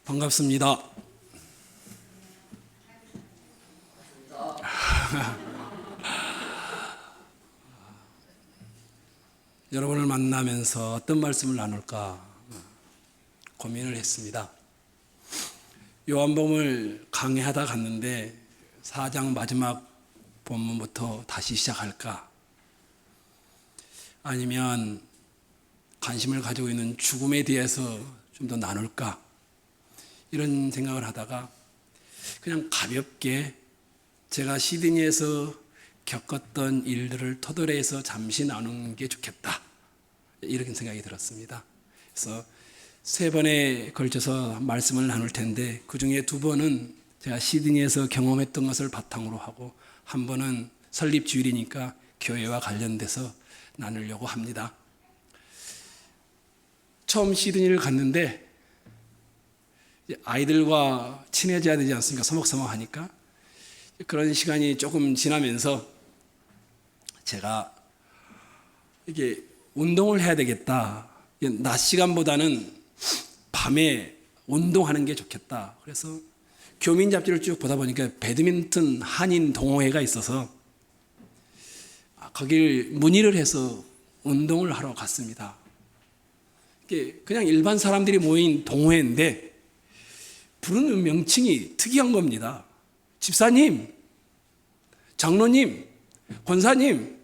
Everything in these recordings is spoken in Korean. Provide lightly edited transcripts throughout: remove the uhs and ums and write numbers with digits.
반갑습니다. 여러분을 만나면서 어떤 말씀을 나눌까 고민을 했습니다. 요한복음을 강의하다 갔는데 4장 마지막 본문부터 다시 시작할까? 아니면 관심을 가지고 있는 죽음에 대해서 좀 더 나눌까? 이런 생각을 하다가 그냥 가볍게 제가 시드니에서 겪었던 일들을 토대로해서 잠시 나누는 게 좋겠다, 이렇게 생각이 들었습니다. 그래서 3번에 걸쳐서 말씀을 나눌 텐데 그 중에 2번은 제가 시드니에서 경험했던 것을 바탕으로 하고, 한 번은 설립 주일이니까 교회와 관련돼서 나누려고 합니다. 처음 시드니를 갔는데 아이들과 친해져야 되지 않습니까? 서먹서먹하니까. 그런 시간이 조금 지나면서 제가 이게 운동을 해야 되겠다, 낮 시간보다는 밤에 운동하는 게 좋겠다. 그래서 교민 잡지를 쭉 보다 보니까 배드민턴 한인 동호회가 있어서 거길 문의를 해서 운동을 하러 갔습니다. 이게 그냥 일반 사람들이 모인 동호회인데 부르는 명칭이 특이한 겁니다. 집사님, 장로님, 권사님,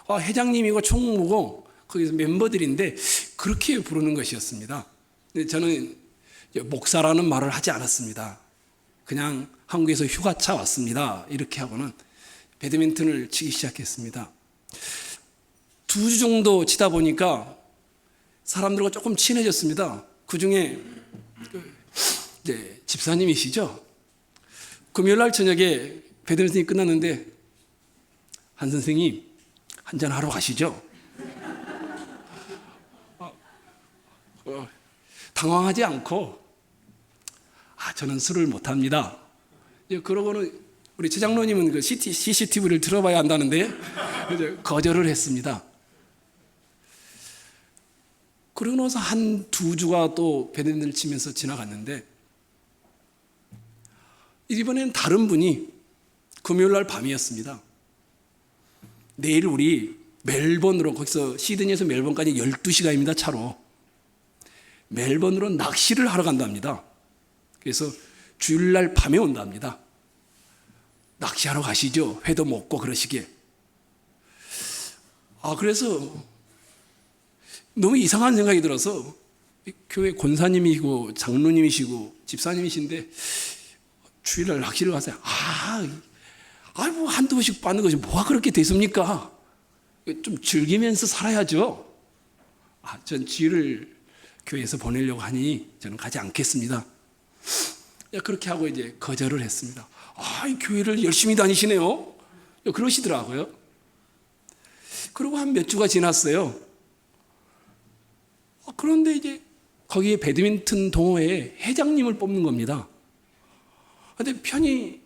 회장님이고 총무고 거기서 멤버들인데 그렇게 부르는 것이었습니다. 근데 저는 목사라는 말을 하지 않았습니다. 그냥 한국에서 휴가차 왔습니다, 이렇게 하고는 배드민턴을 치기 시작했습니다. 2주 정도 치다 보니까 사람들과 조금 친해졌습니다. 그 중에 집사님이시죠? 금요일날 저녁에 배드민턴이 끝났는데 한 선생님 한잔 하러 가시죠? 당황하지 않고 저는 술을 못합니다. 그러고는 우리 최장로님은 그 CCTV를 들어봐야 한다는데 거절을 했습니다. 그러고 나서 한 2주가 또 배드민턴을 치면서 지나갔는데 이번에는 다른 분이 금요일날 밤이었습니다. 내일 우리 멜번으로, 거기서 시드니에서 멜번까지 12시간입니다, 차로. 멜번으로 낚시를 하러 간답니다. 그래서 주일날 밤에 온답니다. 낚시하러 가시죠, 회도 먹고 그러시게. 그래서 너무 이상한 생각이 들어서 교회 권사님이시고 장로님이시고 집사님이신데 주일날 낚시를 가세요. 뭐 한두 번씩 받는 것이 뭐가 그렇게 됐습니까? 좀 즐기면서 살아야죠. 전 주일을 교회에서 보내려고 하니 저는 가지 않겠습니다. 그렇게 하고 이제 거절을 했습니다. 교회를 열심히 다니시네요, 그러시더라고요. 그리고 한 몇 주가 지났어요. 그런데 이제 거기에 배드민턴 동호회에 회장님을 뽑는 겁니다. 근데 편이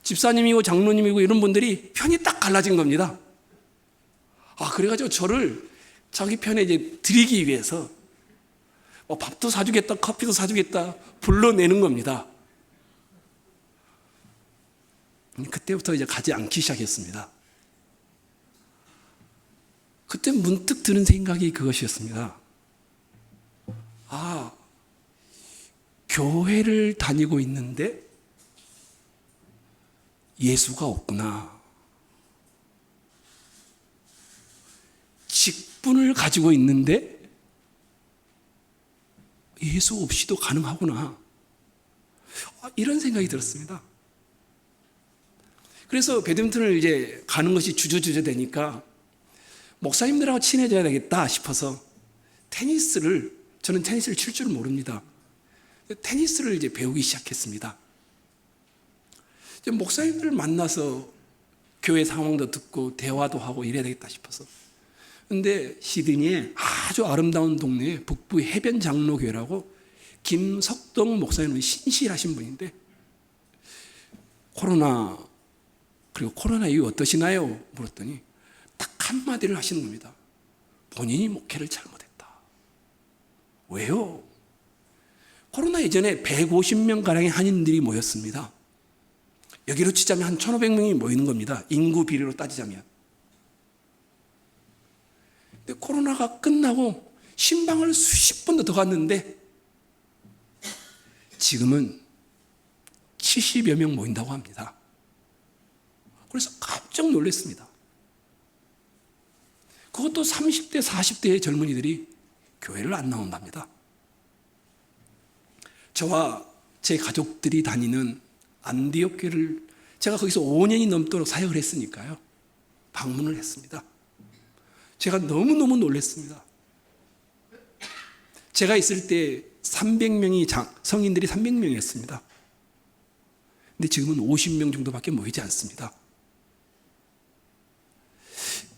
집사님이고 장로님이고 이런 분들이 편이 딱 갈라진 겁니다. 그래가지고 저를 자기 편에 이제 들이기 위해서 밥도 사주겠다, 커피도 사주겠다 불러내는 겁니다. 그때부터 이제 가지 않기 시작했습니다. 그때 문득 드는 생각이 그것이었습니다. 교회를 다니고 있는데 예수가 없구나. 직분을 가지고 있는데 예수 없이도 가능하구나. 이런 생각이 들었습니다. 그래서 배드민턴을 이제 가는 것이 주저주저 되니까 목사님들하고 친해져야 되겠다 싶어서 저는 테니스를 칠 줄 모릅니다. 테니스를 이제 배우기 시작했습니다. 이제 목사님들을 만나서 교회 상황도 듣고 대화도 하고 이래야 되겠다 싶어서. 근데 시드니에 아주 아름다운 동네에 북부 해변 장로교회라고 김석동 목사님은 신실하신 분인데 그리고 코로나 이후 어떠시나요? 물었더니 딱 한마디를 하시는 겁니다. 본인이 목회를 잘못했다. 왜요? 코로나 이전에 150명가량의 한인들이 모였습니다. 여기로 치자면 한 1,500명이 모이는 겁니다. 인구 비례로 따지자면. 근데 코로나가 끝나고 신방을 수십 번도 더 갔는데 지금은 70여 명 모인다고 합니다. 그래서 깜짝 놀랐습니다. 그것도 30대, 40대의 젊은이들이 교회를 안 나온답니다. 저와 제 가족들이 다니는 안디옥 교회를 제가 거기서 5년이 넘도록 사역을 했으니까요. 방문을 했습니다. 제가 너무너무 놀랐습니다. 제가 있을 때 300명이 성인들이 300명이었습니다. 근데 지금은 50명 정도밖에 모이지 않습니다.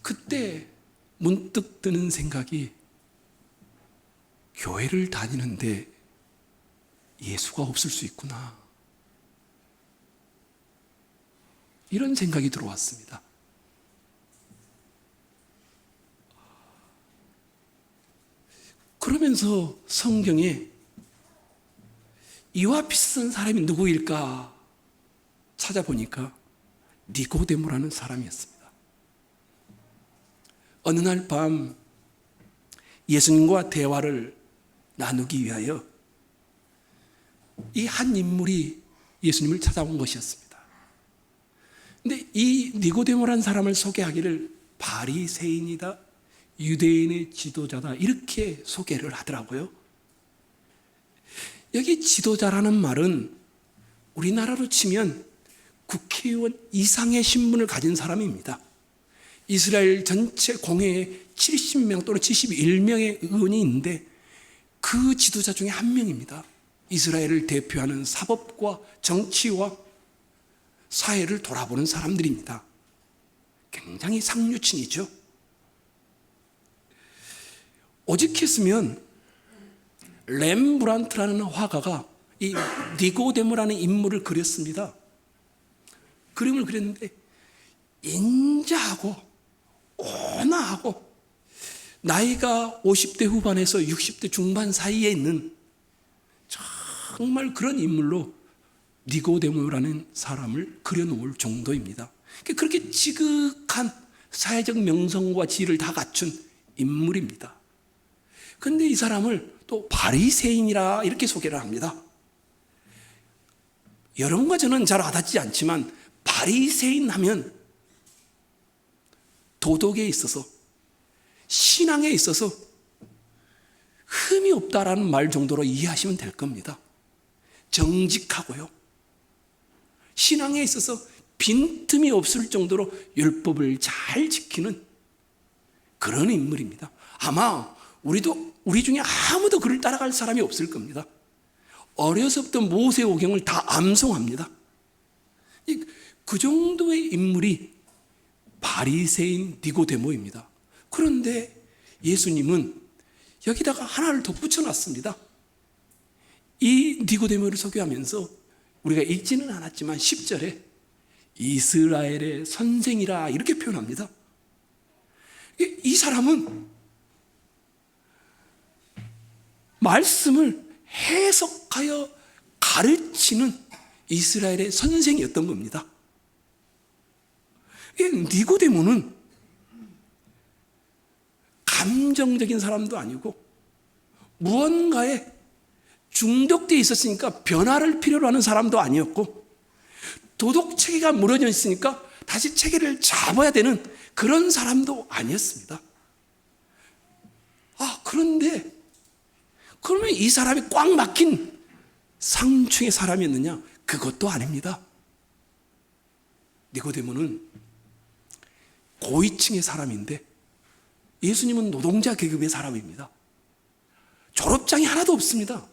그때 문득 드는 생각이 교회를 다니는데 예수가 없을 수 있구나. 이런 생각이 들어왔습니다. 그러면서 성경에 이와 비슷한 사람이 누구일까 찾아보니까 니고데모라는 사람이었습니다. 어느 날 밤 예수님과 대화를 나누기 위하여 이 한 인물이 예수님을 찾아온 것이었습니다. 근데 이 니고데모라는 사람을 소개하기를 바리새인이다, 유대인의 지도자다 이렇게 소개를 하더라고요. 여기 지도자라는 말은 우리나라로 치면 국회의원 이상의 신분을 가진 사람입니다. 이스라엘 전체 공회에 70명 또는 71명의 의원이 있는데 그 지도자 중에 한 명입니다. 이스라엘을 대표하는 사법과 정치와 사회를 돌아보는 사람들입니다. 굉장히 상류층이죠. 오직했으면 렘브란트라는 화가가 이 니고데모라는 인물을 그렸습니다. 그림을 그렸는데 인자하고 온화하고 나이가 50대 후반에서 60대 중반 사이에 있는 정말 그런 인물로 니고데모라는 사람을 그려놓을 정도입니다. 그렇게 지극한 사회적 명성과 지위를 다 갖춘 인물입니다. 그런데 이 사람을 또 바리새인이라 이렇게 소개를 합니다. 여러분과 저는 잘 와닿지 않지만 바리새인 하면 도덕에 있어서 신앙에 있어서 흠이 없다라는 말 정도로 이해하시면 될 겁니다. 정직하고요. 신앙에 있어서 빈틈이 없을 정도로 율법을 잘 지키는 그런 인물입니다. 아마 우리 중에 아무도 그를 따라갈 사람이 없을 겁니다. 어려서부터 모세오경을 다 암송합니다. 그 정도의 인물이 바리새인 니고데모입니다. 그런데 예수님은 여기다가 하나를 더 붙여놨습니다. 이 니고데모를 소개하면서 우리가 읽지는 않았지만 10절에 이스라엘의 선생이라 이렇게 표현합니다. 이 사람은 말씀을 해석하여 가르치는 이스라엘의 선생이었던 겁니다. 니고데모는 감정적인 사람도 아니고 무언가에 중독되어 있었으니까 변화를 필요로 하는 사람도 아니었고 도덕 체계가 무너져 있으니까 다시 체계를 잡아야 되는 그런 사람도 아니었습니다. 그런데 그러면 이 사람이 꽉 막힌 상층의 사람이었느냐? 그것도 아닙니다. 니고데모는 고위층의 사람인데 예수님은 노동자 계급의 사람입니다. 졸업장이 하나도 없습니다.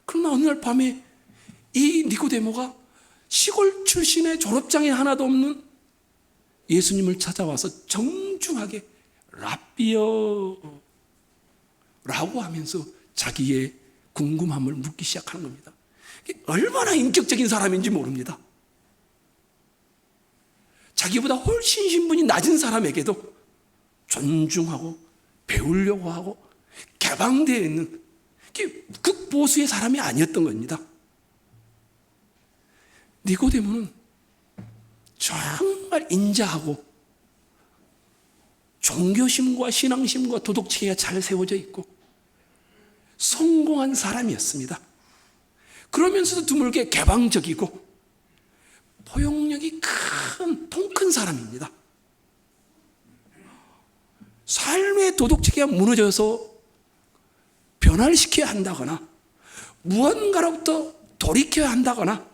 그러나 어느 날 밤에 이 니고데모가 시골 출신의 졸업장이 하나도 없는 예수님을 찾아와서 정중하게 라삐여 라고 하면서 자기의 궁금함을 묻기 시작하는 겁니다. 얼마나 인격적인 사람인지 모릅니다. 자기보다 훨씬 신분이 낮은 사람에게도 존중하고 배우려고 하고 개방되어 있는 극보수의 사람이 아니었던 겁니다. 니고데모는 정말 인자하고 종교심과 신앙심과 도덕체계가 잘 세워져 있고 성공한 사람이었습니다. 그러면서도 드물게 개방적이고 포용력이 통 큰 사람입니다. 삶의 도덕체계가 무너져서 변화를 시켜야 한다거나 무언가로부터 돌이켜야 한다거나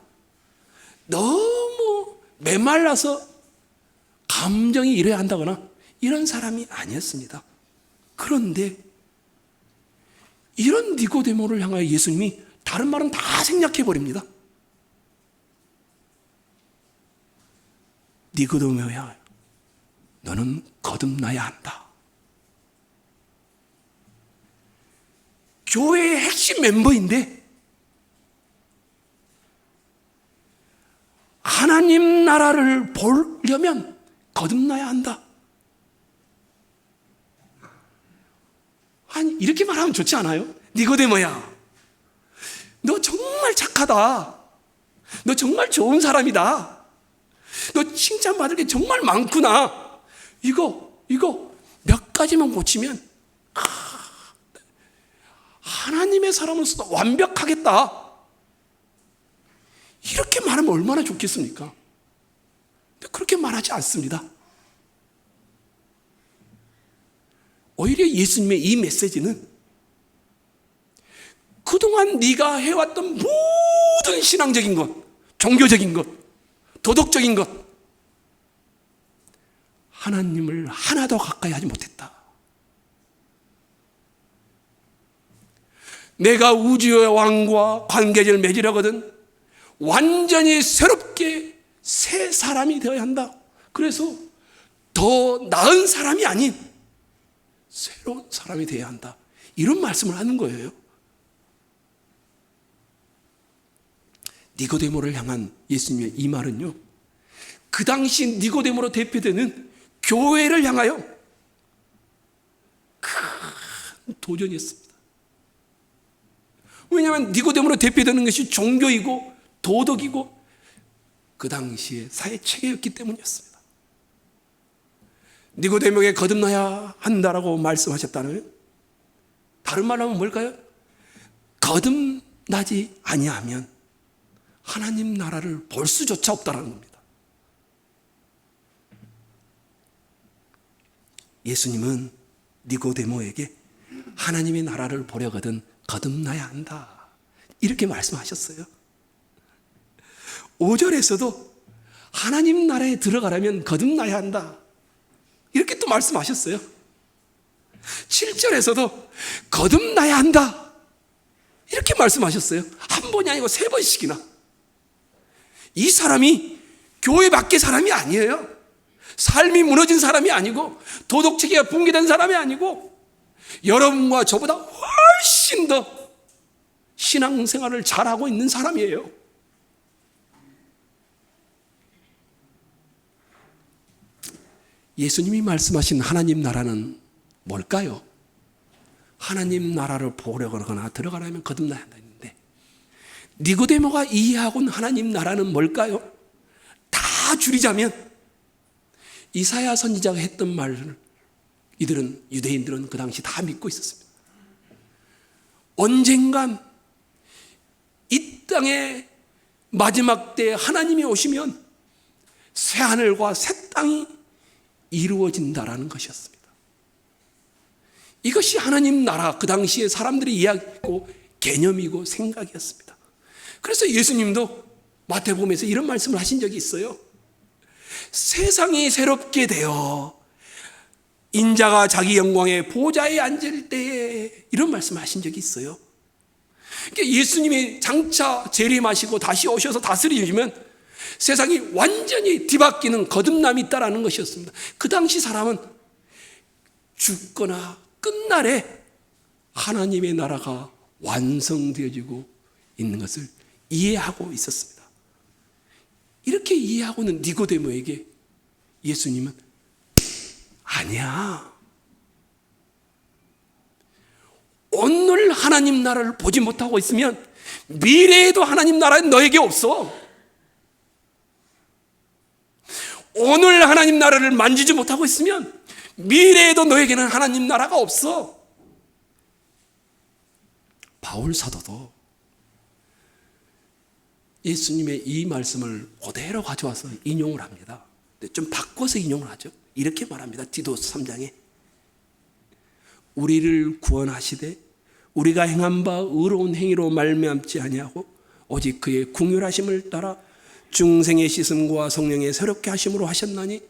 너무 메말라서 감정이 이래야 한다거나 이런 사람이 아니었습니다. 그런데 이런 니고데모를 향하여 예수님이 다른 말은 다 생략해버립니다. 니고데모야, 너는 거듭나야 한다. 교회의 핵심 멤버인데 하나님 나라를 보려면 거듭나야 한다. 아니, 이렇게 말하면 좋지 않아요? 니고데모야, 너 정말 착하다. 너 정말 좋은 사람이다. 너 칭찬받을 게 정말 많구나. 이거 몇 가지만 고치면 하나님의 사람으로서 완벽하겠다. 이렇게 말하면 얼마나 좋겠습니까? 근데 그렇게 말하지 않습니다. 오히려 예수님의 이 메시지는 그동안 네가 해왔던 모든 신앙적인 것, 종교적인 것, 도덕적인 것, 하나님을 하나도 가까이 하지 못했다. 내가 우주의 왕과 관계를 맺으려거든 완전히 새롭게 새 사람이 되어야 한다. 그래서 더 나은 사람이 아닌 새로운 사람이 되어야 한다. 이런 말씀을 하는 거예요. 니고데모를 향한 예수님의 이 말은요, 그 당시 니고데모로 대표되는 교회를 향하여 큰 도전이었습니다. 왜냐하면 니고데모로 대표되는 것이 종교이고 도덕이고 그 당시의 사회 체계였기 때문이었습니다. 니고데모에게 거듭나야 한다라고 말씀하셨다는, 다른 말로 하면 뭘까요? 거듭나지 아니하면 하나님 나라를 볼 수조차 없다라는 겁니다. 예수님은 니고데모에게 하나님의 나라를 보려거든 거듭나야 한다, 이렇게 말씀하셨어요. 5절에서도 하나님 나라에 들어가려면 거듭나야 한다, 이렇게 또 말씀하셨어요. 7절에서도 거듭나야 한다, 이렇게 말씀하셨어요. 한 번이 아니고 3번씩이나. 이 사람이 교회 밖의 사람이 아니에요. 삶이 무너진 사람이 아니고 도덕체계가 붕괴된 사람이 아니고 여러분과 저보다 훨씬 더 신앙생활을 잘하고 있는 사람이에요. 예수님이 말씀하신 하나님 나라는 뭘까요? 하나님 나라를 보려거나 들어가려면 거듭나야 한다 했는데, 니고데모가 이해하고 있는 하나님 나라는 뭘까요? 다 줄이자면 이사야 선지자가 했던 말을 유대인들은 그 당시 다 믿고 있었습니다. 언젠간 이 땅에 마지막 때 하나님이 오시면 새 하늘과 새 땅이 이루어진다라는 것이었습니다. 이것이 하나님 나라, 그 당시에 사람들이 이해하고 개념이고 생각이었습니다. 그래서 예수님도 마태복음에서 이런 말씀을 하신 적이 있어요. 세상이 새롭게 되어 인자가 자기 영광의 보좌에 앉을 때에, 이런 말씀을 하신 적이 있어요. 그러니까 예수님이 장차 재림하시고 다시 오셔서 다스리시면 세상이 완전히 뒤바뀌는 거듭남이 있다라는 것이었습니다. 그 당시 사람은 죽거나 끝날에 하나님의 나라가 완성되어지고 있는 것을 이해하고 있었습니다. 이렇게 이해하고 있는 니고데모에게 예수님은 아니야, 오늘 하나님 나라를 보지 못하고 있으면 미래에도 하나님 나라는 너에게 없어. 오늘 하나님 나라를 만지지 못하고 있으면 미래에도 너에게는 하나님 나라가 없어. 바울 사도도 예수님의 이 말씀을 그대로 가져와서 인용을 합니다. 좀 바꿔서 인용을 하죠. 이렇게 말합니다. 디도스 3장에 우리를 구원하시되 우리가 행한 바 의로운 행위로 말미암지 아니하고 오직 그의 궁휼하심을 따라 중생의 씻음과 성령의 새롭게 하심으로 하셨나니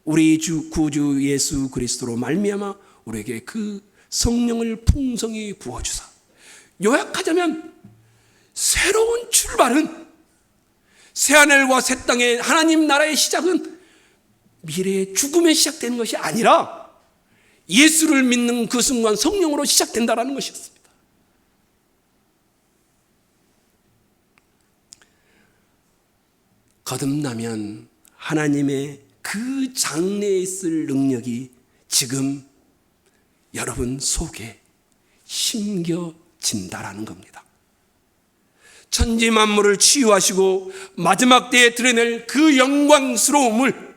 우리 주 구주 예수 그리스도로 말미암아 우리에게 그 성령을 풍성히 부어주사. 요약하자면 새로운 출발은, 새하늘과 새 땅의 하나님 나라의 시작은 미래의 죽음에 시작되는 것이 아니라 예수를 믿는 그 순간 성령으로 시작된다는 것이었습니다. 거듭나면 하나님의 그 장래에 있을 능력이 지금 여러분 속에 심겨진다라는 겁니다. 천지 만물을 치유하시고 마지막 때에 드러낼 그 영광스러움을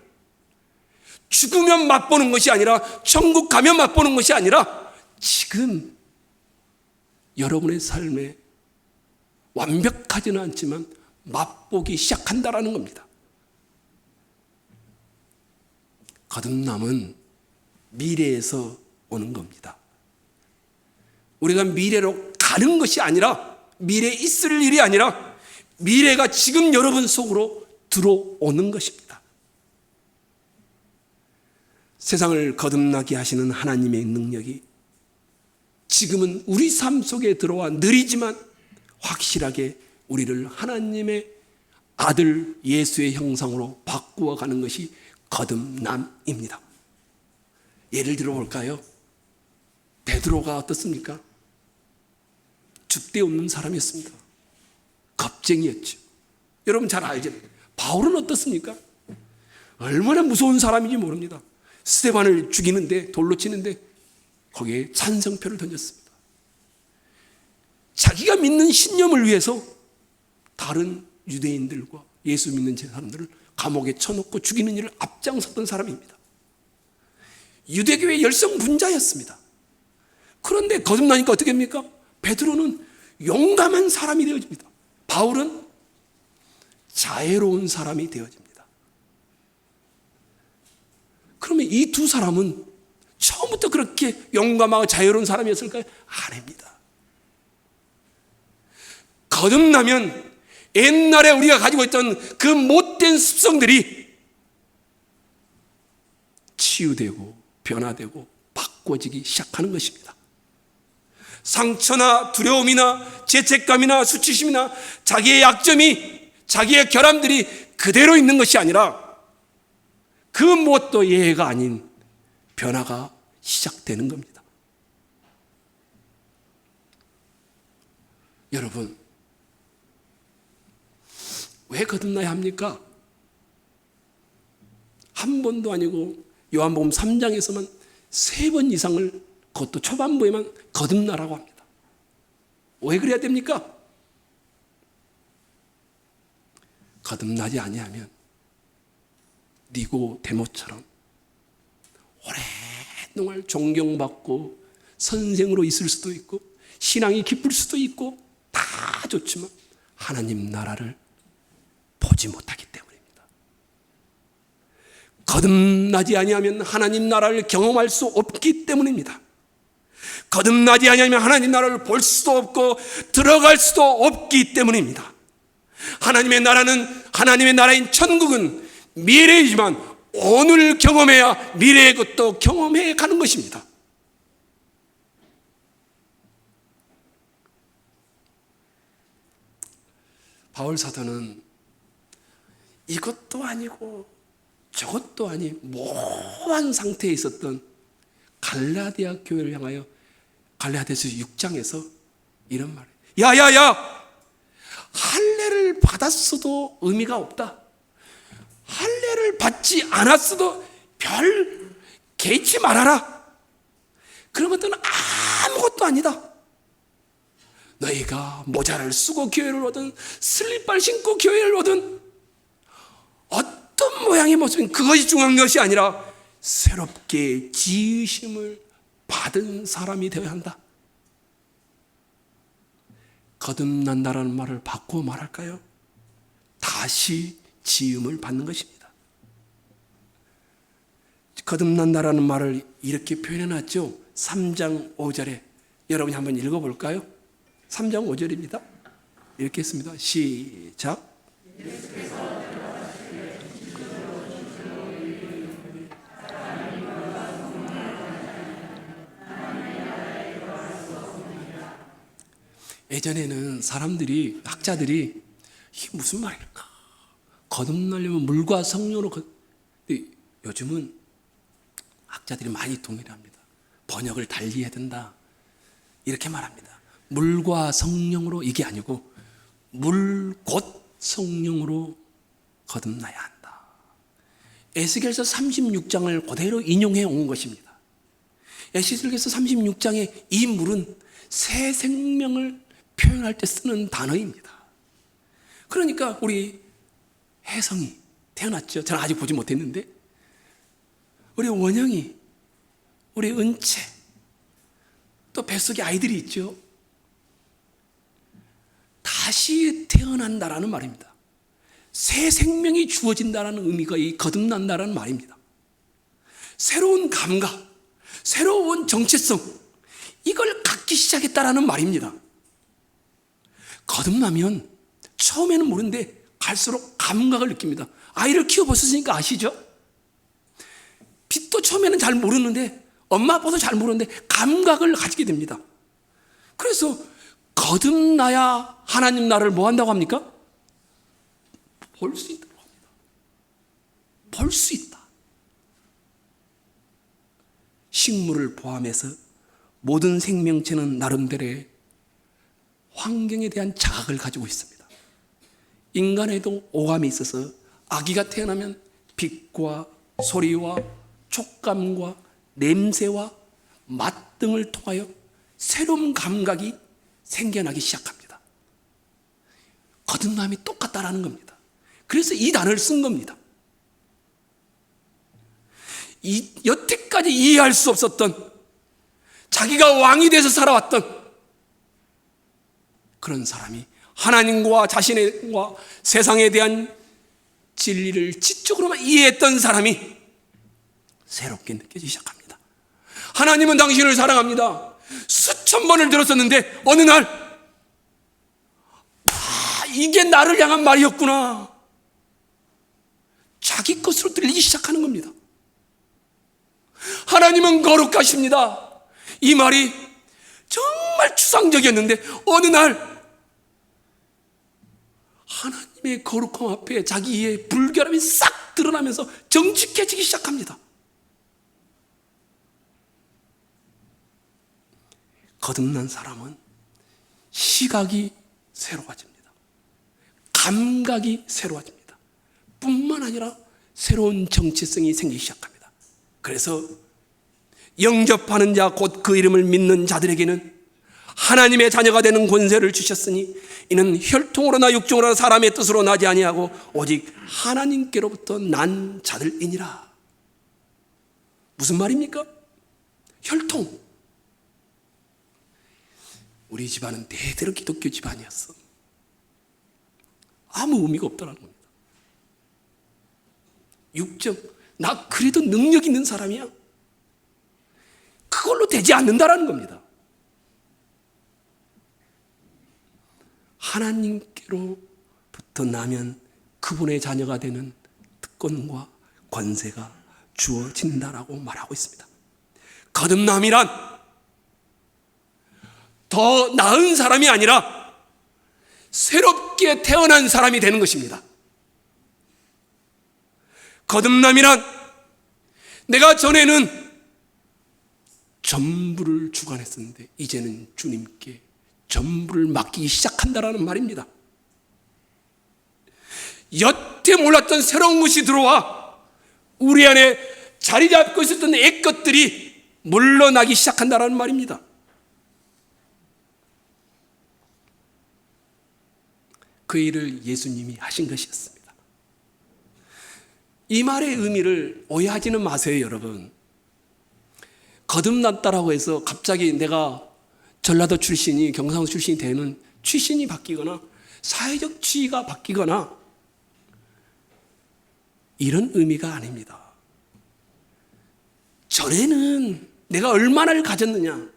죽으면 맛보는 것이 아니라, 천국 가면 맛보는 것이 아니라 지금 여러분의 삶에 완벽하지는 않지만 맛보기 시작한다라는 겁니다. 거듭남은 미래에서 오는 겁니다. 우리가 미래로 가는 것이 아니라, 미래에 있을 일이 아니라 미래가 지금 여러분 속으로 들어오는 것입니다. 세상을 거듭나게 하시는 하나님의 능력이 지금은 우리 삶 속에 들어와 느리지만 확실하게 우리를 하나님의 아들 예수의 형상으로 바꾸어 가는 것이 거듭남입니다. 예를 들어 볼까요? 베드로가 어떻습니까? 줏대 없는 사람이었습니다. 겁쟁이였죠. 여러분 잘 알죠? 바울은 어떻습니까? 얼마나 무서운 사람인지 모릅니다. 스데반을 죽이는데, 돌로 치는데 거기에 찬성표를 던졌습니다. 자기가 믿는 신념을 위해서 다른 유대인들과 예수 믿는 사람들을 감옥에 쳐놓고 죽이는 일을 앞장섰던 사람입니다. 유대교의 열성분자였습니다. 그런데 거듭나니까 어떻게 합니까? 베드로는 용감한 사람이 되어집니다. 바울은 자애로운 사람이 되어집니다. 그러면 이 두 사람은 처음부터 그렇게 용감하고 자유로운 사람이었을까요? 아닙니다. 거듭나면 옛날에 우리가 가지고 있던 그 못된 습성들이 치유되고 변화되고 바꿔지기 시작하는 것입니다. 상처나 두려움이나 죄책감이나 수치심이나 자기의 약점이, 자기의 결함들이 그대로 있는 것이 아니라 그 무엇도 예외가 아닌 변화가 시작되는 겁니다. 여러분, 왜 거듭나야 합니까? 한 번도 아니고 요한복음 3장에서만 3번 이상을, 그것도 초반부에만 거듭나라고 합니다. 왜 그래야 됩니까? 거듭나지 아니하면 니고데모처럼 오랫동안 존경받고 선생으로 있을 수도 있고 신앙이 깊을 수도 있고 다 좋지만 하나님 나라를 보지 못하기 때문입니다. 거듭나지 아니하면 하나님 나라를 경험할 수 없기 때문입니다. 거듭나지 아니하면 하나님 나라를 볼 수도 없고 들어갈 수도 없기 때문입니다. 하나님의 나라는, 하나님의 나라인 천국은 미래이지만 오늘 경험해야 미래의 것도 경험해 가는 것입니다. 바울 사도는 이것도 아니고 저것도 아닌 모호한 상태에 있었던 갈라디아 교회를 향하여 갈라디아서 6장에서 이런 말을, 야야야, 할례를 받았어도 의미가 없다. 할례를 받지 않았어도 별 개의치 말아라. 그런 것들은 아무것도 아니다. 너희가 모자를 쓰고 교회를 오든 슬립바를 신고 교회를 오든 어떤 모양의 모습인 그것이 중요한 것이 아니라 새롭게 지으심을 받은 사람이 되어야 한다. 거듭난다라는 말을 바꾸어 말할까요? 다시 지음을 받는 것입니다. 거듭난다라는 말을 이렇게 표현해놨죠. 3장 5절에 여러분이 한번 읽어볼까요? 3장 5절입니다. 이렇게 했습니다. 시작. 예전에는 사람들이, 학자들이 이게 무슨 말일까? 거듭나려면 물과 성령으로 근데 요즘은 학자들이 많이 동의합니다. 번역을 달리 해야 된다. 이렇게 말합니다. 물과 성령으로 이게 아니고 물 곧 성령으로 거듭나야 한다. 에스겔서 36장을 그대로 인용해 온 것입니다. 에스겔서 36장의 이 물은 새 생명을 표현할 때 쓰는 단어입니다. 그러니까 우리 혜성이 태어났죠. 저는 아직 보지 못했는데 우리 원영이, 우리 은채, 또 뱃속에 아이들이 있죠. 다시 태어난다라는 말입니다. 새 생명이 주어진다는 의미가 이 거듭난다라는 말입니다. 새로운 감각, 새로운 정체성, 이걸 갖기 시작했다라는 말입니다. 거듭나면 처음에는 모르는데 갈수록 감각을 느낍니다. 아이를 키워보셨으니까 아시죠? 빛도 처음에는 잘 모르는데 엄마 아빠도 잘 모르는데 감각을 가지게 됩니다. 그래서 거듭나야 하나님 나라를 뭐 한다고 합니까? 볼 수 있다고 합니다. 볼 수 있다. 식물을 포함해서 모든 생명체는 나름대로의 환경에 대한 자각을 가지고 있습니다. 인간에도 오감이 있어서 아기가 태어나면 빛과 소리와 촉감과 냄새와 맛 등을 통하여 새로운 감각이 생겨나기 시작합니다. 거듭남이 똑같다라는 겁니다. 그래서 이 단어를 쓴 겁니다. 여태까지 이해할 수 없었던, 자기가 왕이 돼서 살아왔던 그런 사람이 하나님과 자신과 세상에 대한 진리를 지적으로만 이해했던 사람이 새롭게 느껴지기 시작합니다. 하나님은 당신을 사랑합니다. 수천 번을 들었었는데 어느 날 이게 나를 향한 말이었구나. 자기 것으로 들리기 시작하는 겁니다. 하나님은 거룩하십니다. 이 말이 정말 추상적이었는데 어느 날 하나님의 거룩함 앞에 자기의 불결함이 싹 드러나면서 정직해지기 시작합니다. 거듭난 사람은 시각이 새로워집니다. 감각이 새로워집니다. 뿐만 아니라 새로운 정체성이 생기기 시작합니다. 그래서 영접하는 자 곧 그 이름을 믿는 자들에게는 하나님의 자녀가 되는 권세를 주셨으니 이는 혈통으로나 육종으로나 사람의 뜻으로 나지 아니하고 오직 하나님께로부터 난 자들이니라. 무슨 말입니까? 혈통. 우리 집안은 대대로 기독교 집안이었어. 아무 의미가 없다는 겁니다. 육정, 나 그래도 능력 있는 사람이야. 그걸로 되지 않는다라는 겁니다. 하나님께로부터 나면 그분의 자녀가 되는 특권과 권세가 주어진다라고 말하고 있습니다. 거듭남이란 더 나은 사람이 아니라 새롭게 태어난 사람이 되는 것입니다. 거듭남이란 내가 전에는 전부를 주관했었는데 이제는 주님께 전부를 맡기기 시작한다라는 말입니다. 여태 몰랐던 새로운 것이 들어와 우리 안에 자리 잡고 있었던 옛것들이 물러나기 시작한다라는 말입니다. 그 일을 예수님이 하신 것이었습니다. 이 말의 의미를 오해하지는 마세요, 여러분. 거듭났다라고 해서 갑자기 내가 전라도 출신이 경상도 출신이 되는 출신이 바뀌거나 사회적 지위가 바뀌거나 이런 의미가 아닙니다. 전에는 내가 얼마나를 가졌느냐,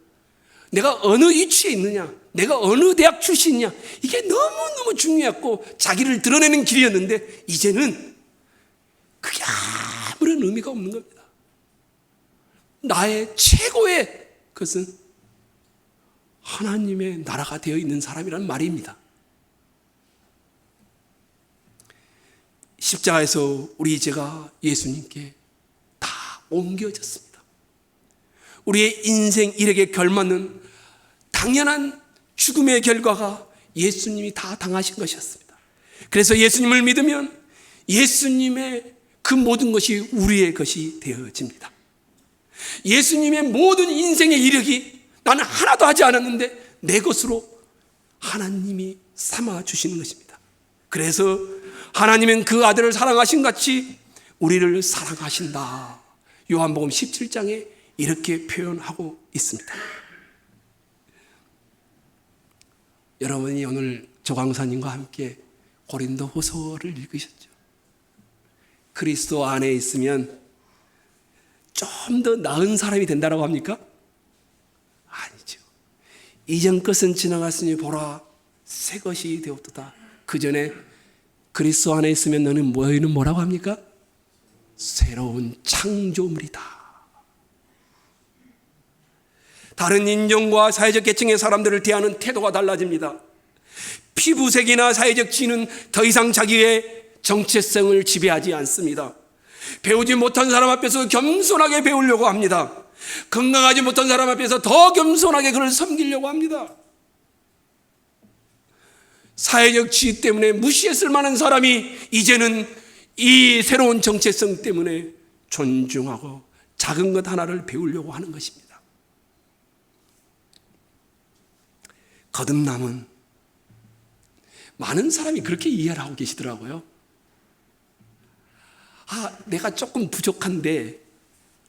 내가 어느 위치에 있느냐, 내가 어느 대학 출신이냐, 이게 너무너무 중요했고 자기를 드러내는 길이었는데 이제는 그게 아무런 의미가 없는 겁니다. 나의 최고의 것은 하나님의 나라가 되어 있는 사람이라는 말입니다. 십자가에서 우리 죄가 예수님께 다 옮겨졌습니다. 우리의 인생 일에게 걸맞는 당연한 죽음의 결과가 예수님이 다 당하신 것이었습니다. 그래서 예수님을 믿으면 예수님의 그 모든 것이 우리의 것이 되어집니다. 예수님의 모든 인생의 이력이 나는 하나도 하지 않았는데 내 것으로 하나님이 삼아주시는 것입니다. 그래서 하나님은 그 아들을 사랑하신 같이 우리를 사랑하신다. 요한복음 17장에 이렇게 표현하고 있습니다. 여러분이 오늘 조광사님과 함께 고린도후서를 읽으셨죠. 그리스도 안에 있으면 좀 더 나은 사람이 된다고 합니까? 아니죠. 이전 것은 지나갔으니 보라 새 것이 되었도다. 그 전에 그리스도 안에 있으면 너는 뭐라고 합니까? 새로운 창조물이다. 다른 인종과 사회적 계층의 사람들을 대하는 태도가 달라집니다. 피부색이나 사회적 지위는 더 이상 자기의 정체성을 지배하지 않습니다. 배우지 못한 사람 앞에서 겸손하게 배우려고 합니다. 건강하지 못한 사람 앞에서 더 겸손하게 그를 섬기려고 합니다. 사회적 지위 때문에 무시했을 만한 사람이 이제는 이 새로운 정체성 때문에 존중하고 작은 것 하나를 배우려고 하는 것입니다. 거듭남은 많은 사람이 그렇게 이해를 하고 계시더라고요. 내가 조금 부족한데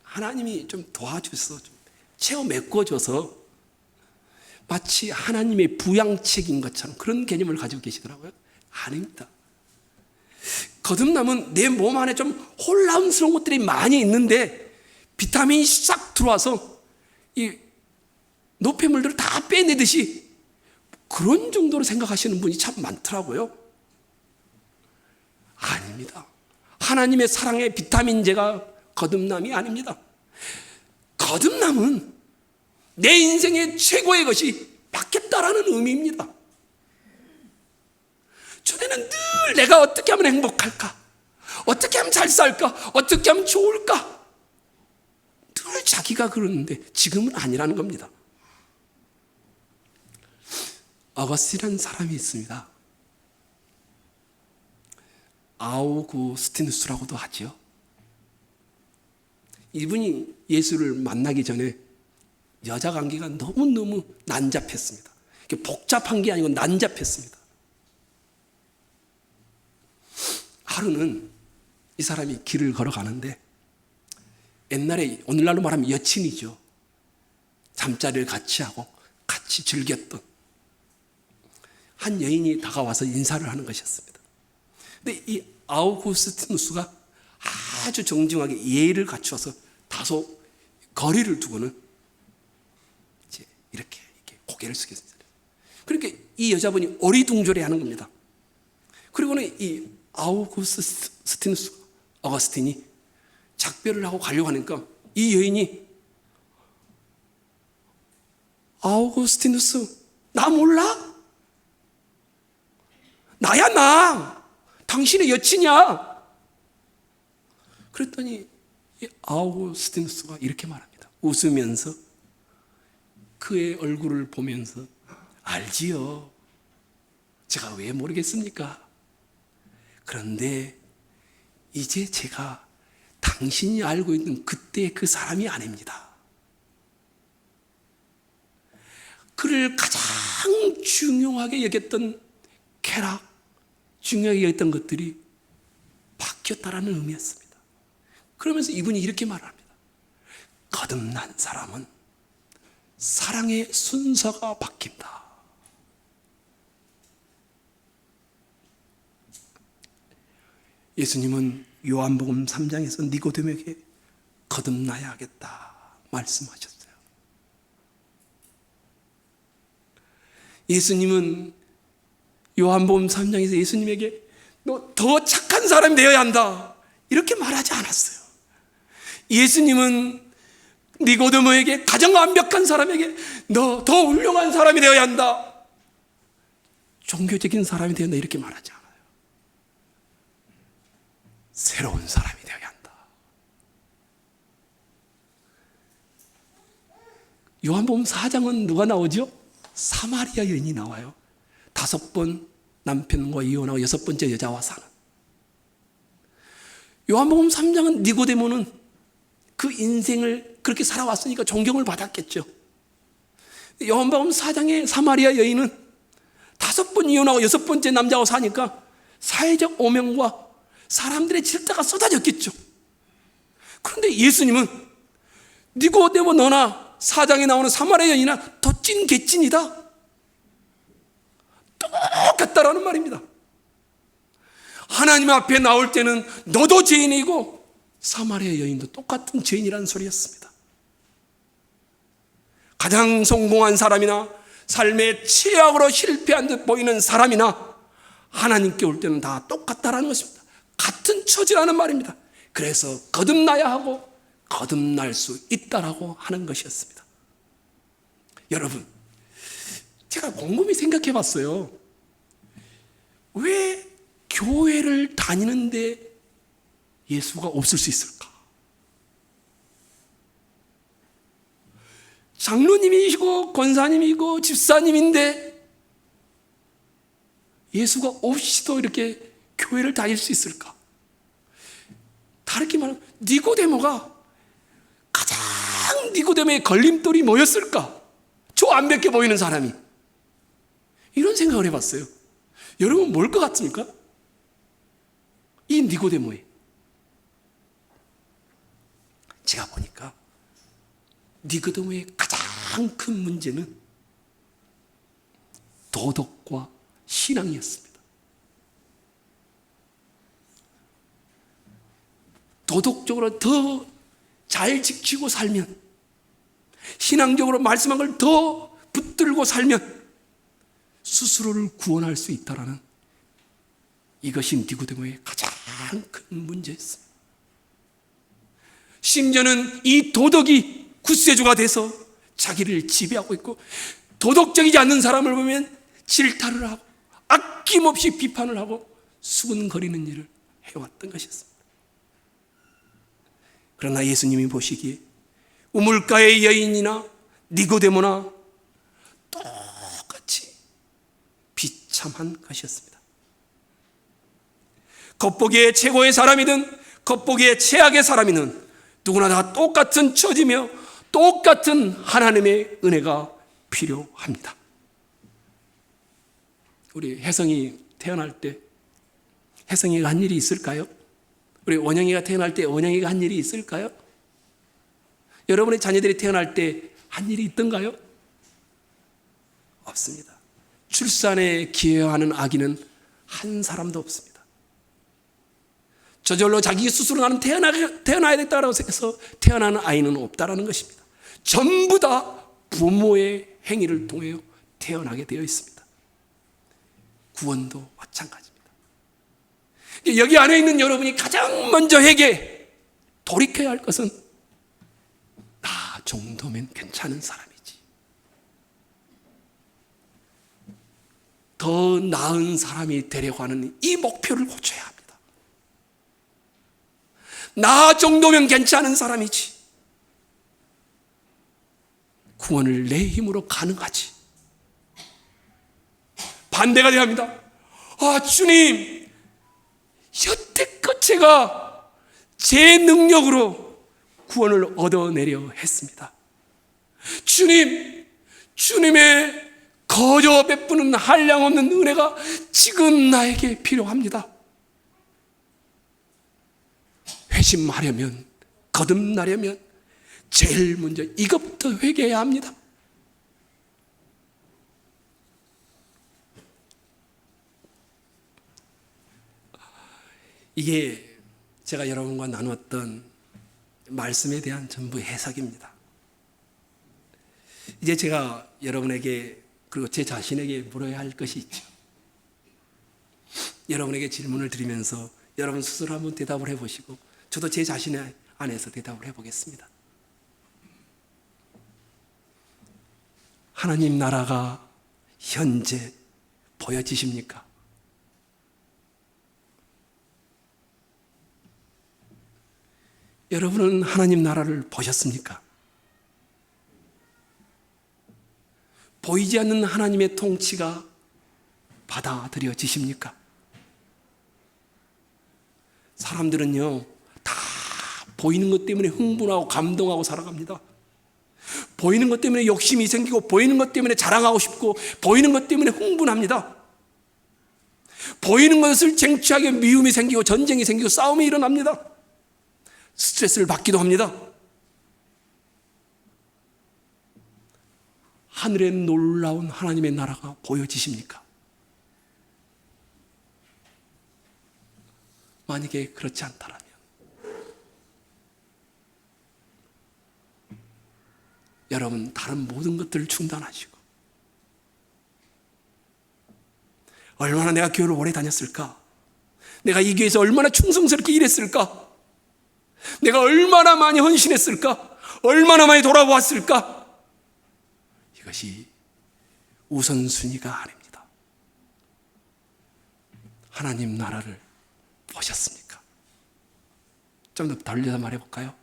하나님이 좀 도와줘서 좀 채워 메꿔줘서 마치 하나님의 부양책인 것처럼 그런 개념을 가지고 계시더라고요. 아닙니다. 거듭남은 내 몸 안에 좀 혼란스러운 것들이 많이 있는데 비타민이 싹 들어와서 이 노폐물들을 다 빼내듯이 그런 정도로 생각하시는 분이 참 많더라고요. 아닙니다. 하나님의 사랑의 비타민제가 거듭남이 아닙니다. 거듭남은 내 인생의 최고의 것이 바뀌었다라는 의미입니다. 전에는 늘 내가 어떻게 하면 행복할까? 어떻게 하면 잘 살까? 어떻게 하면 좋을까? 늘 자기가 그러는데 지금은 아니라는 겁니다. 어거스틴이라는 사람이 있습니다. 아우구스티누스라고도 하죠. 이분이 예수를 만나기 전에 여자 관계가 너무너무 난잡했습니다. 복잡한 게 아니고 난잡했습니다. 하루는 이 사람이 길을 걸어가는데 옛날에 오늘날로 말하면 여친이죠. 잠자리를 같이 하고 같이 즐겼던 한 여인이 다가와서 인사를 하는 것이었습니다. 근데 이 아우구스티누스가 아주 정중하게 예의를 갖추어서 다소 거리를 두고는 이제 이렇게 고개를 숙였어요. 그러니까 이 여자분이 어리둥절해 하는 겁니다. 그리고는 이 어거스틴이 작별을 하고 가려고 하니까 이 여인이 아우구스티누스 나 몰라? 나야 나 당신의 여친이야. 그랬더니 이 아우구스티누스가 이렇게 말합니다. 웃으면서 그의 얼굴을 보면서 알지요. 제가 왜 모르겠습니까? 그런데 이제 제가 당신이 알고 있는 그때의 그 사람이 아닙니다. 그를 가장 중요하게 여겼던 쾌락, 중요하게 여겼던 것들이 바뀌었다라는 의미였습니다. 그러면서 이분이 이렇게 말합니다. 거듭난 사람은 사랑의 순서가 바뀐다. 예수님은 요한복음 3장에서 니고데모에게 거듭나야 하겠다 말씀하셨어요. 예수님은 요한복음 3장에서 예수님에게 너 더 착한 사람이 되어야 한다 이렇게 말하지 않았어요. 예수님은 니고데모에게 가장 완벽한 사람에게 너 더 훌륭한 사람이 되어야 한다, 종교적인 사람이 되어야 한다 이렇게 말하지 않아요. 새로운 사람이 되어야 한다. 요한복음 4장은 누가 나오죠? 사마리아 여인이 나와요. 5번 남편과 이혼하고 6번째 여자와 사는. 요한복음 3장은 니고데모는 그 인생을 그렇게 살아왔으니까 존경을 받았겠죠. 요한복음 4장의 사마리아 여인은 5번 이혼하고 6번째 남자와 사니까 사회적 오명과 사람들의 질타가 쏟아졌겠죠. 그런데 예수님은 니고데모 너나 4장에 나오는 사마리아 여인이나 더 찐 개찐이다, 똑같다라는 말입니다. 하나님 앞에 나올 때는 너도 죄인이고 사마리아 여인도 똑같은 죄인이라는 소리였습니다. 가장 성공한 사람이나 삶의 최악으로 실패한 듯 보이는 사람이나 하나님께 올 때는 다 똑같다라는 것입니다. 같은 처지라는 말입니다. 그래서 거듭나야 하고 거듭날 수 있다라고 하는 것이었습니다. 여러분, 제가 곰곰이 생각해 봤어요. 왜 교회를 다니는데 예수가 없을 수 있을까? 장로님이시고 권사님이고 집사님인데 예수가 없이도 이렇게 교회를 다닐 수 있을까? 다르게 말하면 니고데모가 가장 니고데모의 걸림돌이 뭐였을까? 저 완벽해 보이는 사람이. 이런 생각을 해봤어요. 여러분 뭘 것 같습니까? 이 니고데모의, 제가 보니까 니고데모의 가장 큰 문제는 도덕과 신앙이었습니다. 도덕적으로 더 잘 지키고 살면, 신앙적으로 말씀한 걸 더 붙들고 살면 스스로를 구원할 수 있다라는, 이것이 니고데모의 가장 큰 문제였습니다. 심지어는 이 도덕이 구세주가 돼서 자기를 지배하고 있고, 도덕적이지 않는 사람을 보면 질타를 하고 아낌없이 비판을 하고 수군거리는 일을 해왔던 것이었습니다. 그러나 예수님이 보시기에 우물가의 여인이나 니고데모나 똑같이 비참한 것이었습니다. 겉보기에 최고의 사람이든 겉보기에 최악의 사람이든 누구나 다 똑같은 처지며 똑같은 하나님의 은혜가 필요합니다. 우리 혜성이 태어날 때 혜성이가 한 일이 있을까요? 우리 원영이가 태어날 때 원영이가 한 일이 있을까요? 여러분의 자녀들이 태어날 때 한 일이 있던가요? 없습니다. 출산에 기여하는 아기는 한 사람도 없습니다. 저절로 자기 스스로 나는 태어나야 됐다고 해서 태어나는 아이는 없다라는 것입니다. 전부 다 부모의 행위를 통해 태어나게 되어 있습니다. 구원도 마찬가지입니다. 여기 안에 있는 여러분이 가장 먼저 회개, 돌이켜야 할 것은 나 정도면 괜찮은 사람이지, 더 나은 사람이 되려고 하는 이 목표를 고쳐야 합니다. 나 정도면 괜찮은 사람이지, 구원을 내 힘으로 가능하지. 반대가 돼야 합니다. 주님, 여태껏 제가 제 능력으로 구원을 얻어내려 했습니다. 주님, 주님의 거저 베푸는 한량없는 은혜가 지금 나에게 필요합니다. 회심하려면, 거듭나려면 제일 먼저 이것부터 회개해야 합니다. 이게 제가 여러분과 나누었던 말씀에 대한 전부 해석입니다. 이제 제가 여러분에게 그리고 제 자신에게 물어야 할 것이 있죠. 여러분에게 질문을 드리면서 여러분 스스로 한번 대답을 해보시고 저도 제 자신의 안에서 대답을 해보겠습니다. 하나님 나라가 현재 보여지십니까? 여러분은 하나님 나라를 보셨습니까? 보이지 않는 하나님의 통치가 받아들여지십니까? 사람들은요, 다 보이는 것 때문에 흥분하고 감동하고 살아갑니다. 보이는 것 때문에 욕심이 생기고, 보이는 것 때문에 자랑하고 싶고, 보이는 것 때문에 흥분합니다. 보이는 것을 쟁취하게 미움이 생기고, 전쟁이 생기고, 싸움이 일어납니다. 스트레스를 받기도 합니다. 하늘의 놀라운 하나님의 나라가 보여지십니까? 만약에 그렇지 않다면 여러분 다른 모든 것들을 중단하시고 얼마나 내가 교회를 오래 다녔을까? 내가 이 교회에서 얼마나 충성스럽게 일했을까? 내가 얼마나 많이 헌신했을까? 얼마나 많이 돌아보았을까? 이것이 우선순위가 아닙니다. 하나님 나라를 보셨습니까? 좀 더 돌려서 말해볼까요?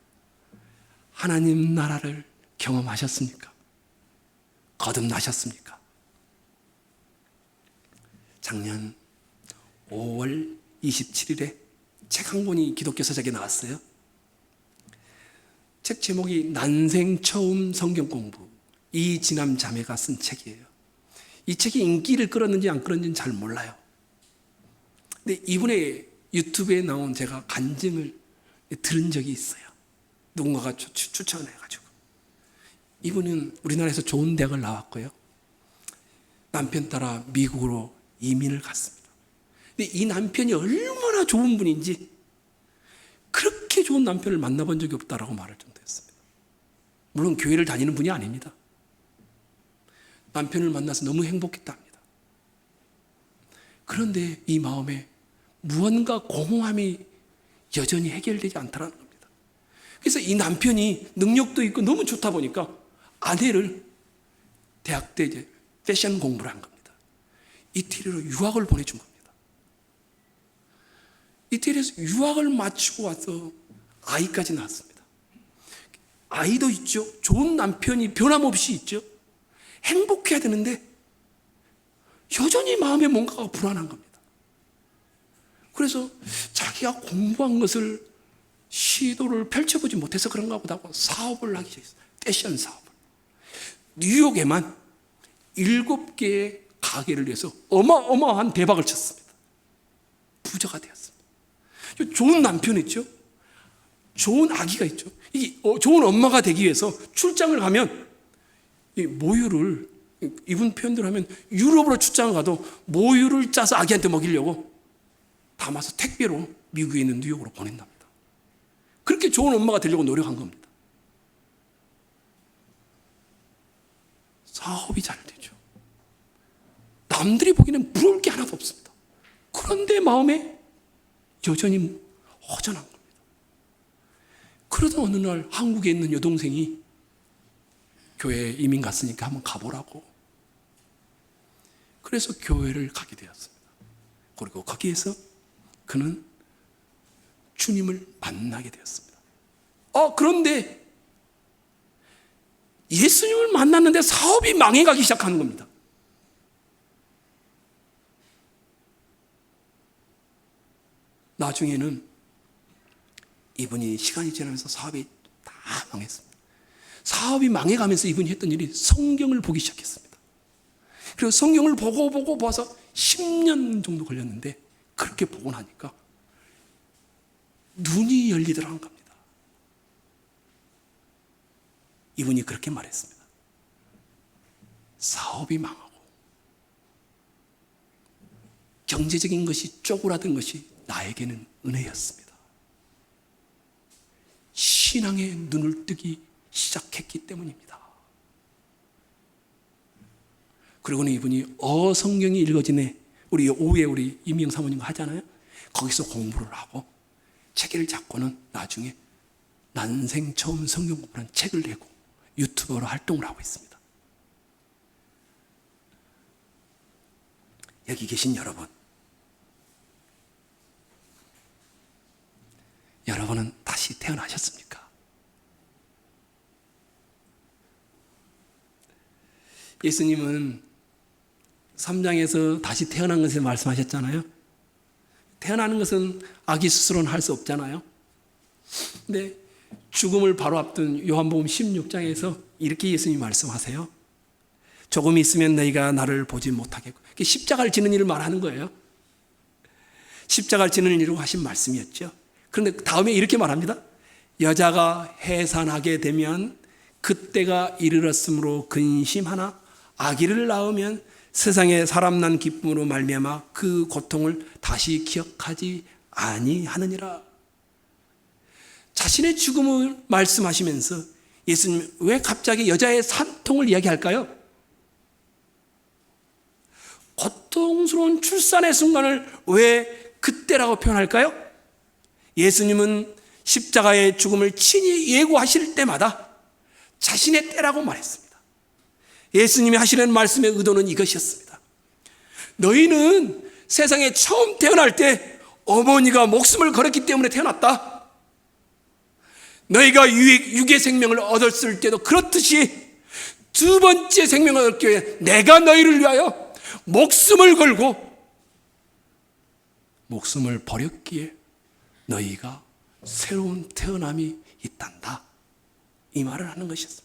하나님 나라를 경험하셨습니까? 거듭나셨습니까? 작년 5월 27일에 책 한 권이 기독교 서적에 나왔어요. 책 제목이 난생 처음 성경 공부, 이진남 자매가 쓴 책이에요. 이 책이 인기를 끌었는지 안 끌었는지는 잘 몰라요. 근데 이분의 유튜브에 나온 제가 간증을 들은 적이 있어요. 누군가가 추천을 해가지고. 이분은 우리나라에서 좋은 대학을 나왔고요. 남편 따라 미국으로 이민을 갔습니다. 근데 이 남편이 얼마나 좋은 분인지 그렇게 좋은 남편을 만나본 적이 없다라고 말할 정도였습니다. 물론 교회를 다니는 분이 아닙니다. 남편을 만나서 너무 행복했답니다. 그런데 이 마음에 무언가 공허함이 여전히 해결되지 않다는 겁니다. 그래서 이 남편이 능력도 있고 너무 좋다 보니까 아내를 대학 때 이제 패션 공부를 한 겁니다. 이태리로 유학을 보내준 겁니다. 이태리에서 유학을 마치고 와서 아이까지 낳았습니다. 아이도 있죠. 좋은 남편이 변함없이 있죠. 행복해야 되는데 여전히 마음에 뭔가가 불안한 겁니다. 그래서 자기가 공부한 것을 시도를 펼쳐보지 못해서 그런가 보다고 사업을 하기 시작했어요. 패션 사업을. 뉴욕에만 7개의 가게를 위해서 어마어마한 대박을 쳤습니다. 부자가 되었습니다. 좋은 남편 있죠. 좋은 아기가 있죠. 좋은 엄마가 되기 위해서 출장을 가면 이 모유를, 이분 표현대로 하면 유럽으로 출장을 가도 모유를 짜서 아기한테 먹이려고 담아서 택배로 미국에 있는 뉴욕으로 보낸답니다. 그렇게 좋은 엄마가 되려고 노력한 겁니다. 사업이 잘 되죠. 남들이 보기에는 부러울 게 하나도 없습니다. 그런데 마음에 여전히 허전한 겁니다. 그러다 어느 날 한국에 있는 여동생이 교회에 이민 갔으니까 한번 가보라고. 그래서 교회를 가게 되었습니다. 그리고 거기에서 그는 주님을 만나게 되었습니다. 그런데 예수님을 만났는데 사업이 망해가기 시작하는 겁니다. 나중에는 이분이 시간이 지나면서 사업이 다 망했습니다. 사업이 망해가면서 이분이 했던 일이 성경을 보기 시작했습니다. 그리고 성경을 보고 봐서 10년 정도 걸렸는데 그렇게 보고 나니까 눈이 열리더라는 겁니다. 이분이 그렇게 말했습니다. 사업이 망하고 경제적인 것이 쪼그라든 것이 나에게는 은혜였습니다. 신앙의 눈을 뜨기 시작했기 때문입니다. 그리고는 이분이 성경이 읽어지네, 우리 오후에 우리 이미영 사모님과 하잖아요. 거기서 공부를 하고 책을 잡고는 나중에 난생 처음 성경 공부라는 책을 내고 유튜버로 활동을 하고 있습니다. 여기 계신 여러분, 여러분은 다시 태어나셨습니까? 예수님은 3장에서 다시 태어난 것에 말씀하셨잖아요. 태어나는 것은 아기 스스로는 할 수 없잖아요. 근데 죽음을 바로 앞둔 요한복음 16장에서 이렇게 예수님이 말씀하세요. 조금 있으면 너희가 나를 보지 못하겠고, 십자가를 지는 일을 말하는 거예요. 십자가를 지는 일이라고 하신 말씀이었죠. 그런데 다음에 이렇게 말합니다. 여자가 해산하게 되면 그때가 이르렀으므로 근심하나 아기를 낳으면 세상에 사람 난 기쁨으로 말미암아 그 고통을 다시 기억하지 아니하느니라. 자신의 죽음을 말씀하시면서 예수님 왜 갑자기 여자의 산통을 이야기할까요? 고통스러운 출산의 순간을 왜 그때라고 표현할까요? 예수님은 십자가의 죽음을 친히 예고하실 때마다 자신의 때라고 말했습니다. 예수님이 하시는 말씀의 의도는 이것이었습니다. 너희는 세상에 처음 태어날 때 어머니가 목숨을 걸었기 때문에 태어났다. 너희가 육의 생명을 얻었을 때도 그렇듯이 두 번째 생명을 얻기 위해 내가 너희를 위하여 목숨을 걸고 목숨을 버렸기에 너희가 새로운 태어남이 있단다. 이 말을 하는 것이었습니다.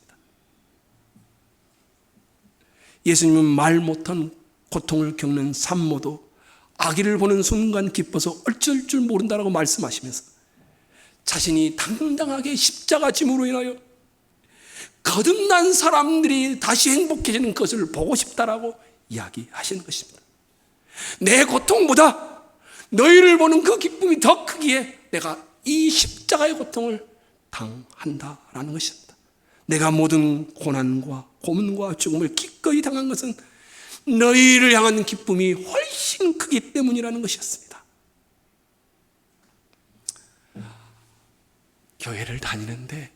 예수님은 말 못한 고통을 겪는 산모도 아기를 보는 순간 기뻐서 어쩔 줄 모른다라고 말씀하시면서 자신이 당당하게 십자가 짐으로 인하여 거듭난 사람들이 다시 행복해지는 것을 보고 싶다라고 이야기하시는 것입니다. 내 고통보다 너희를 보는 그 기쁨이 더 크기에 내가 이 십자가의 고통을 당한다라는 것입니다. 내가 모든 고난과 고문과 죽음을 기꺼이 당한 것은 너희를 향한 기쁨이 훨씬 크기 때문이라는 것이었습니다. 교회를 다니는데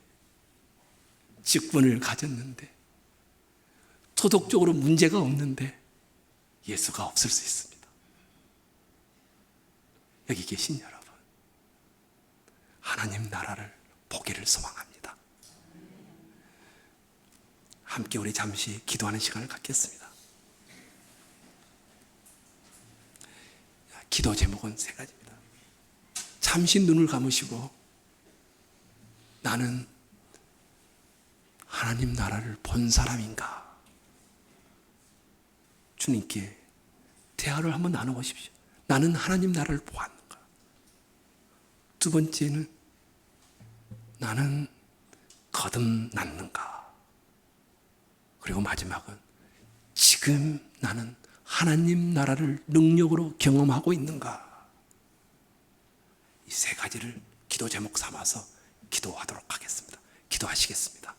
직분을 가졌는데 도덕적으로 문제가 없는데 예수가 없을 수 있습니다. 여기 계신 여러분, 하나님 나라를 보기를 소망합니다. 함께 우리 잠시 기도하는 시간을 갖겠습니다. 기도 제목은 세 가지입니다. 잠시 눈을 감으시고 나는 하나님 나라를 본 사람인가? 주님께 대화를 한번 나눠보십시오. 나는 하나님 나라를 보았는가? 두 번째는 나는 거듭났는가? 그리고 마지막은 지금 나는 하나님 나라를 능력으로 경험하고 있는가? 이 세 가지를 기도 제목 삼아서 기도하도록 하겠습니다. 기도하시겠습니다.